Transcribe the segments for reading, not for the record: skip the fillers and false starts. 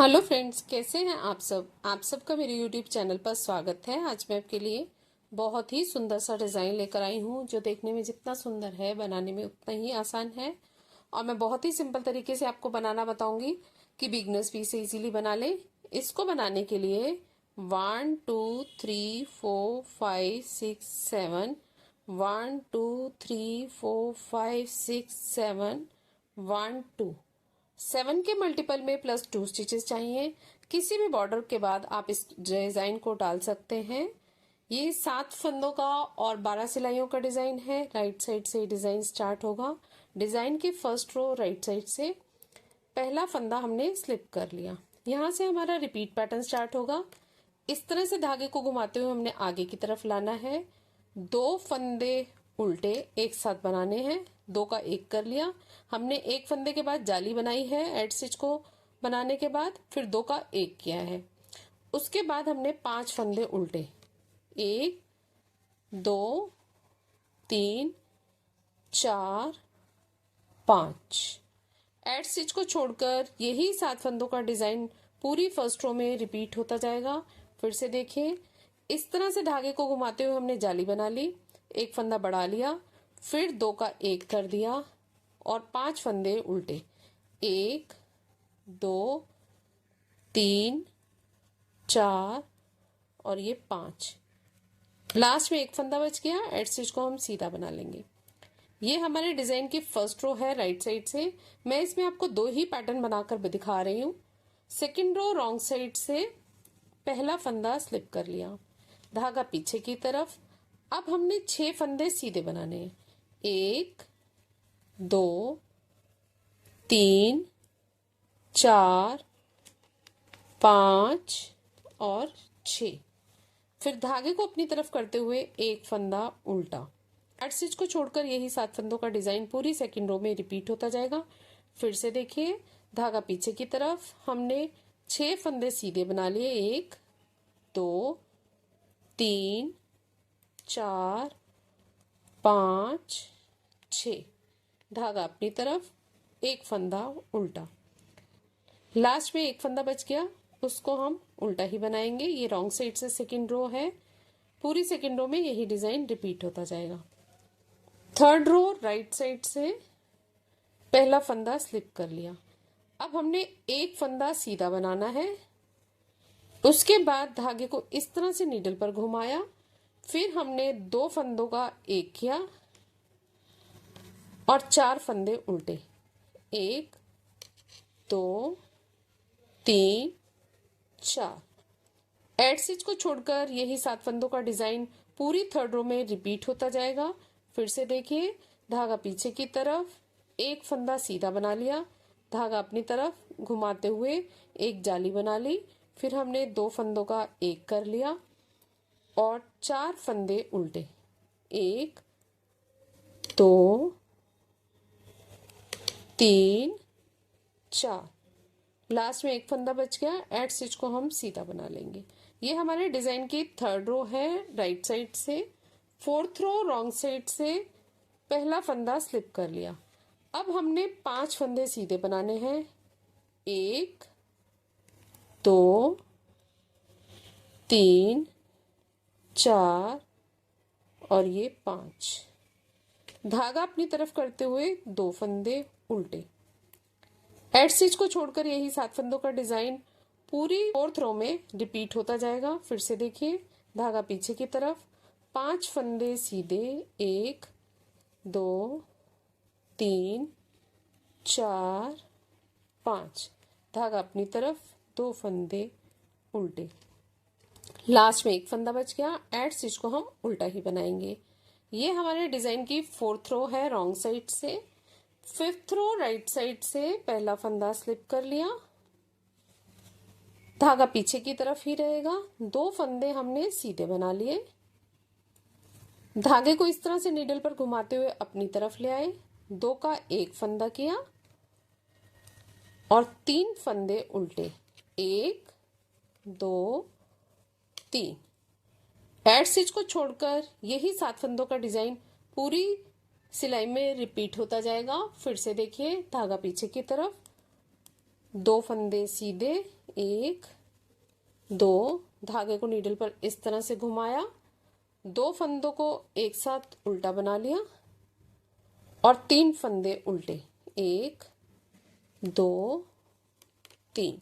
Hello friends, कैसे हैं आप सब। आप सबका मेरे यूट्यूब चैनल पर स्वागत है। आज मैं आपके लिए बहुत ही सुंदर सा डिज़ाइन लेकर आई हूँ, जो देखने में जितना सुंदर है बनाने में उतना ही आसान है। और मैं बहुत ही सिंपल तरीके से आपको बनाना बताऊंगी कि बिगनर्स भी इसे इजीली बना लें। इसको बनाने के लिए 1 2 3 4 5 6 7 1 2 3 4 5 6 7 1 2 7 के मल्टीपल में +2 स्टिचेस चाहिए। किसी भी बॉर्डर के बाद आप इस डिजाइन को डाल सकते हैं। ये 7 फंदों का और 12 सिलाइयों का डिजाइन है। राइट साइड से डिजाइन स्टार्ट होगा। डिजाइन की फर्स्ट रो राइट साइड से पहला फंदा हमने स्लिप कर लिया। यहाँ से हमारा रिपीट पैटर्न स्टार्ट होगा। इस तरह से धागे को घुमाते हुए हमने आगे की तरफ लाना है। 2 फंदे उल्टे एक साथ बनाने हैं। 2 का 1 कर लिया। हमने एक फंदे के बाद जाली बनाई है एड स्टिच को बनाने के बाद, फिर 2 का 1 किया है। उसके बाद हमने 5 फंदे उल्टे, 1 2 3 4 5। एड स्टिच को छोड़कर यही 7 फंदों का डिजाइन पूरी फर्स्ट रो में रिपीट होता जाएगा। फिर से देखिए, इस तरह से धागे को घुमाते हुए हमने जाली बना ली, एक फंदा बढ़ा लिया, फिर 2 का 1 कर दिया और 5 फंदे उल्टे, 1 2 3 4 और ये 5। लास्ट में एक फंदा बच गया। एड स्टिच को हम सीधा बना लेंगे। ये हमारे डिजाइन की फर्स्ट रो है राइट साइड से। मैं इसमें आपको 2 ही पैटर्न बनाकर दिखा रही हूँ। सेकेंड रो रॉन्ग साइड से पहला फंदा स्लिप कर लिया, धागा पीछे की तरफ। अब हमने 6 फंदे सीधे बनाने हैं, 1 2 3 4 5 और 6। फिर धागे को अपनी तरफ करते हुए एक फंदा उल्टा। एड स्टिच को छोड़कर यही 7 फंदों का डिजाइन पूरी सेकंड रो में रिपीट होता जाएगा। फिर से देखिए, धागा पीछे की तरफ, हमने 6 फंदे सीधे बना लिए, 1 2 3 4 5 6। धागा अपनी तरफ, एक फंदा उल्टा। लास्ट में एक फंदा बच गया, उसको हम उल्टा ही बनाएंगे। ये रॉन्ग साइड से सेकंड रो है। पूरी सेकंड रो में यही डिजाइन रिपीट होता जाएगा। थर्ड रो राइट साइड से पहला फंदा स्लिप कर लिया। अब हमने एक फंदा सीधा बनाना है। उसके बाद धागे को इस तरह से नीडल पर घुमाया, फिर हमने 2 फंदों का 1 किया और 4 फंदे उल्टे, 1 2 3 4। एड स्टिच को छोड़कर यही 7 फंदों का डिजाइन पूरी थर्ड रो में रिपीट होता जाएगा। फिर से देखिए, धागा पीछे की तरफ, एक फंदा सीधा बना लिया, धागा अपनी तरफ घुमाते हुए एक जाली बना ली, फिर हमने 2 फंदों का 1 कर लिया और 4 फंदे उल्टे, 1 2 3 4। लास्ट में एक फंदा बच गया। एड स्टिच को हम सीधा बना लेंगे। ये हमारे डिजाइन की थर्ड रो है राइट साइड से। फोर्थ रो रॉन्ग साइड से पहला फंदा स्लिप कर लिया। अब हमने 5 फंदे सीधे बनाने हैं, 1 2 3 4 और ये 5। धागा अपनी तरफ करते हुए 2 फंदे उल्टे। एड स्टिच को छोड़कर यही 7 फंदों का डिजाइन पूरी फोर्थ रो में रिपीट होता जाएगा। फिर से देखिए, धागा पीछे की तरफ, 5 फंदे सीधे, 1 2 3 4 5। धागा अपनी तरफ, 2 फंदे उल्टे। लास्ट में एक फंदा बच गया। एड स्टिच को हम उल्टा ही बनाएंगे। ये हमारे डिजाइन की फोर्थ रो है रॉन्ग साइड से। फिफ्थ रो राइट साइड से पहला फंदा स्लिप कर लिया, धागा पीछे की तरफ ही रहेगा, 2 फंदे हमने सीधे बना लिए, धागे को इस तरह से नीडल पर घुमाते हुए अपनी तरफ ले आए, 2 का 1 फंदा किया और 3 फंदे उल्टे, 1 2 3। एड स्टिच को छोड़कर यही 7 फंदों का डिजाइन पूरी सिलाई में रिपीट होता जाएगा। फिर से देखिए, धागा पीछे की तरफ, 2 फंदे सीधे, 1 2, धागे को नीडल पर इस तरह से घुमाया, 2 फंदों को एक साथ उल्टा बना लिया और 3 फंदे उल्टे, 1 2 3,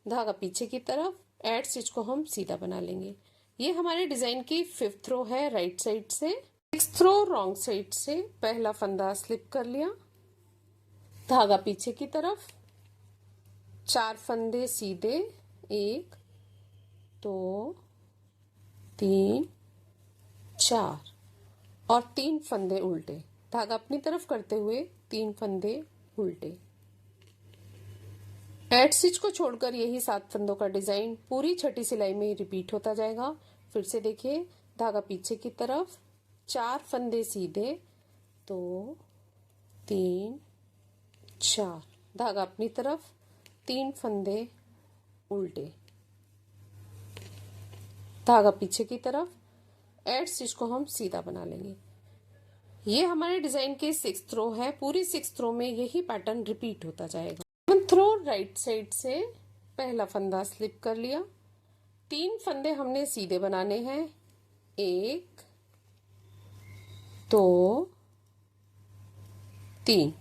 धागा पीछे की तरफ, एड स्टिच को हम सीधा बना लेंगे। ये हमारे डिजाइन की 5th रो है राइट साइड से। 6th रो रॉन्ग साइड से पहला फंदा स्लिप कर लिया, धागा पीछे की तरफ, 4 फंदे सीधे, 1 2 3 4 और 3 फंदे उल्टे, धागा अपनी तरफ करते हुए 3 फंदे उल्टे। एड स्टिच को छोड़कर यही 7 फंदों का डिजाइन पूरी छठी सिलाई में रिपीट होता जाएगा। फिर से देखिए, धागा पीछे की तरफ, 4 फंदे सीधे, 2 3 4, धागा अपनी तरफ, 3 फंदे उल्टे, धागा पीछे की तरफ, एड स्टिच को हम सीधा बना लेंगे। ये हमारे डिजाइन के 6th रो है। पूरी 6th रो में यही पैटर्न रिपीट होता जाएगा। 7th रो राइट साइड से पहला फंदा स्लिप कर लिया, 3 फंदे हमने सीधे बनाने हैं, 1 2 3,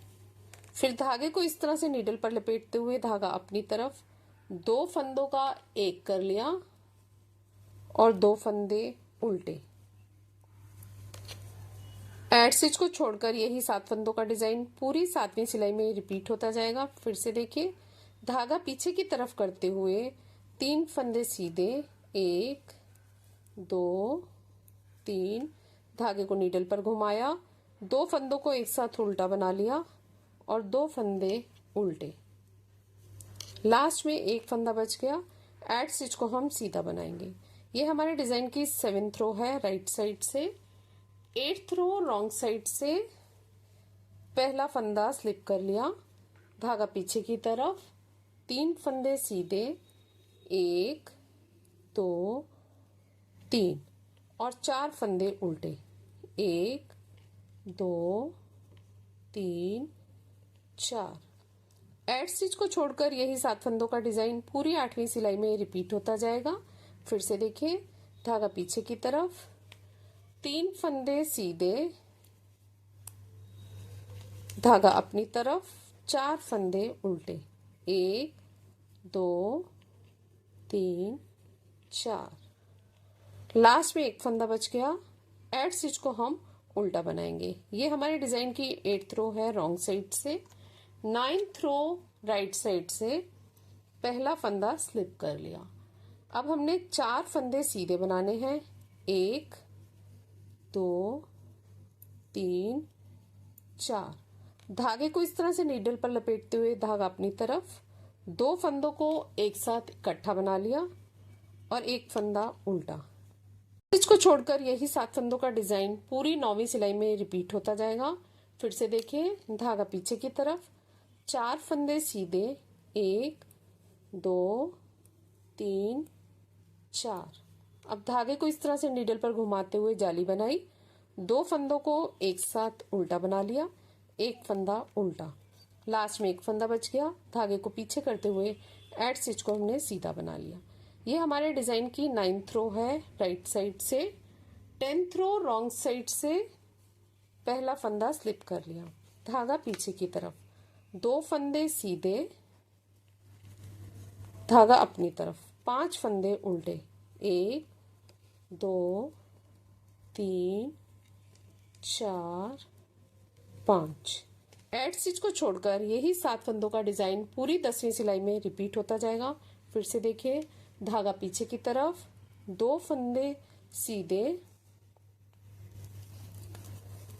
फिर धागे को इस तरह से नीडल पर लपेटते हुए धागा अपनी तरफ, 2 फंदों का एक कर लिया और 2 फंदे उल्टे। एड स्टिच को छोड़कर यही 7 फंदों का डिजाइन पूरी 7वीं सिलाई में रिपीट होता जाएगा। फिर से देखिए, धागा पीछे की तरफ करते हुए 3 फंदे सीधे, 1 2 3, धागे को नीडल पर घुमाया, 2 फंदों को एक साथ उल्टा बना लिया और 2 फंदे उल्टे। लास्ट में एक फंदा बच गया। एड स्टिच को हम सीधा बनाएंगे। ये हमारे डिजाइन की 7th रो है राइट साइड से। 8th रो रॉन्ग साइड से पहला फंदा स्लिप कर लिया, धागा पीछे की तरफ, 3 फंदे सीधे, 1 2 3 और 4 फंदे उल्टे, 1 2 3 4। एड स्टिच को छोड़कर यही 7 फंदों का डिजाइन पूरी 8वीं सिलाई में रिपीट होता जाएगा। फिर से देखिए, धागा पीछे की तरफ, 3 फंदे सीधे, धागा अपनी तरफ, 4 फंदे उल्टे, 1 2 3 4, लास्ट में एक फंदा बच गया। एड स्टिच को हम उल्टा बनाएंगे। ये हमारे डिजाइन की 8th रो है रॉन्ग साइड से। 9th रो राइट साइड से पहला फंदा स्लिप कर लिया। अब हमने 4 फंदे सीधे बनाने हैं, 1 2 3 4, धागे को इस तरह से नीडल पर लपेटते हुए धागा अपनी तरफ, 2 फंदों को एक साथ इकट्ठा बना लिया और एक फंदा उल्टा। स्टिच को छोड़कर यही 7 फंदों का डिजाइन पूरी 9वीं सिलाई में रिपीट होता जाएगा। फिर से देखिए, धागा पीछे की तरफ, 4 फंदे सीधे, 1 2 3 4। अब धागे को इस तरह से नीडल पर घुमाते हुए जाली बनाई, 2 फंदों को एक साथ उल्टा बना लिया, एक फंदा उल्टा, लास्ट में एक फंदा बच गया। धागे को पीछे करते हुए एड स्टिच को हमने सीधा बना लिया। ये हमारे डिजाइन की 9th रो है राइट साइड से। 10th रो रॉन्ग साइड से पहला फंदा स्लिप कर लिया, धागा पीछे की तरफ, 2 फंदे सीधे, धागा अपनी तरफ, 5 फंदे उल्टे, 1 2 3 4 5। एड स्टिच को छोड़कर यही 7 फंदों का डिजाइन पूरी 10वीं सिलाई में रिपीट होता जाएगा। फिर से देखिए, धागा पीछे की तरफ, 2 फंदे सीधे,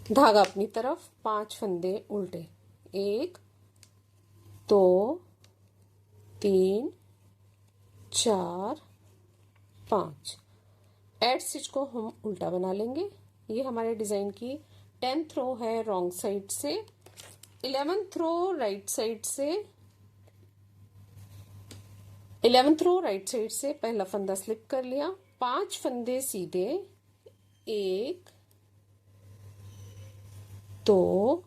धागा अपनी तरफ, 5 फंदे उल्टे, 1 2 3 4 5। एड स्टिच को हम उल्टा बना लेंगे। ये हमारे डिजाइन की 10th रो है रॉन्ग साइड से। 11th रो राइट साइड से, 11th रो राइट साइड से पहला फंदा स्लिप कर लिया, 5 फंदे सीधे, 1 2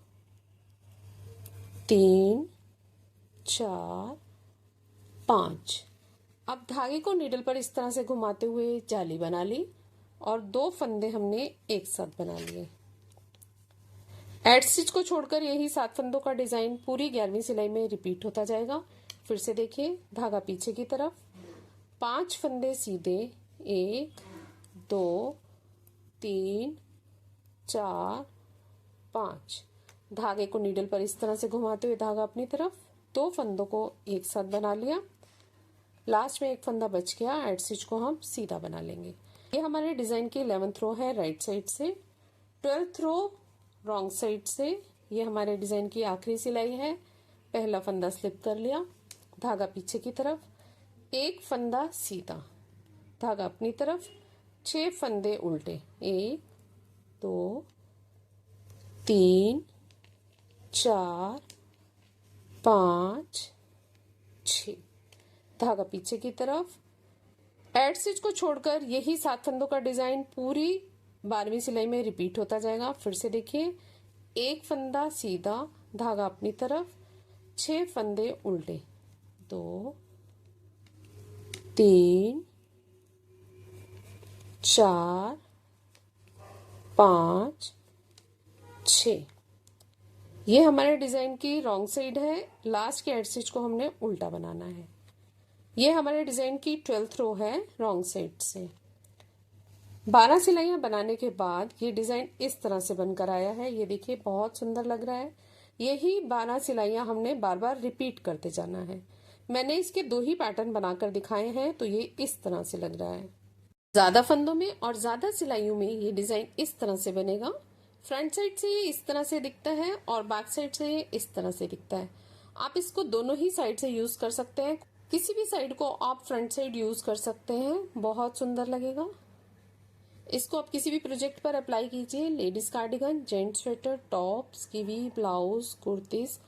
3 4 5। अब धागे को नीडल पर इस तरह से घुमाते हुए जाली बना ली और 2 फंदे हमने एक साथ बना लिए। एड स्टिच को छोड़कर यही 7 फंदों का डिजाइन पूरी 11वीं सिलाई में रिपीट होता जाएगा। फिर से देखिए, धागा पीछे की तरफ, 5 फंदे सीधे, 1 2 3 4 5। धागे को नीडल पर इस तरह से घुमाते हुए धागा अपनी तरफ, 2 फंदों को एक साथ बना लिया। लास्ट में एक फंदा बच गया, एड स्टिच को हम सीधा बना लेंगे। ये हमारे डिजाइन की 11th रो है राइट साइड से, 12th रो रॉन्ग साइड से। ये हमारे डिजाइन की आखिरी सिलाई है। पहला फंदा स्लिप कर लिया, धागा पीछे की तरफ, एक फंदा सीधा, धागा अपनी तरफ, 6 फंदे उल्टे, 1 2 3 4 5 6, धागा पीछे की तरफ। एड स्टिच को छोड़कर यही 7 फंदों का डिजाइन पूरी 12वीं सिलाई में रिपीट होता जाएगा। फिर से देखिए, एक फंदा सीधा, धागा अपनी तरफ, 6 फंदे उल्टे, 2 3 4 5 6। ये हमारे डिजाइन की रॉन्ग साइड है। लास्ट के एड स्टिच को हमने उल्टा बनाना है। ये हमारे डिजाइन की 12th रो है रॉन्ग साइड से। 12 सिलाइयां बनाने के बाद ये डिजाइन इस तरह से बनकर आया है। ये देखिए, बहुत सुंदर लग रहा है। यही 12 सिलाइयां हमने बार बार रिपीट करते जाना है। मैंने इसके 2 ही पैटर्न बनाकर दिखाए हैं, तो ये इस तरह से लग रहा है। ज्यादा फंदों में और ज्यादा सिलाइयों में ये डिजाइन इस तरह से बनेगा। फ्रंट साइड से ये इस तरह से दिखता है और बैक साइड से ये इस तरह से दिखता है। आप इसको दोनों ही साइड से यूज कर सकते हैं। किसी भी साइड को आप फ्रंट साइड यूज कर सकते हैं, बहुत सुंदर लगेगा। इसको आप किसी भी प्रोजेक्ट पर अप्लाई कीजिए। Ladies cardigan, gents sweater, top, skivvy, blouse, kurtis,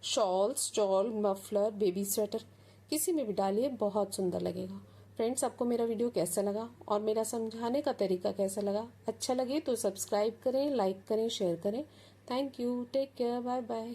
shawls, stall, muffler, baby sweater, किसी में भी डालिए, बहुत सुंदर लगेगा। फ्रेंड्स, आपको मेरा वीडियो कैसा लगा और मेरा समझाने का तरीका कैसा लगा? अच्छा लगे तो सब्सक्राइब करें, लाइक करें, शेयर करें। Thank you, take care, bye bye.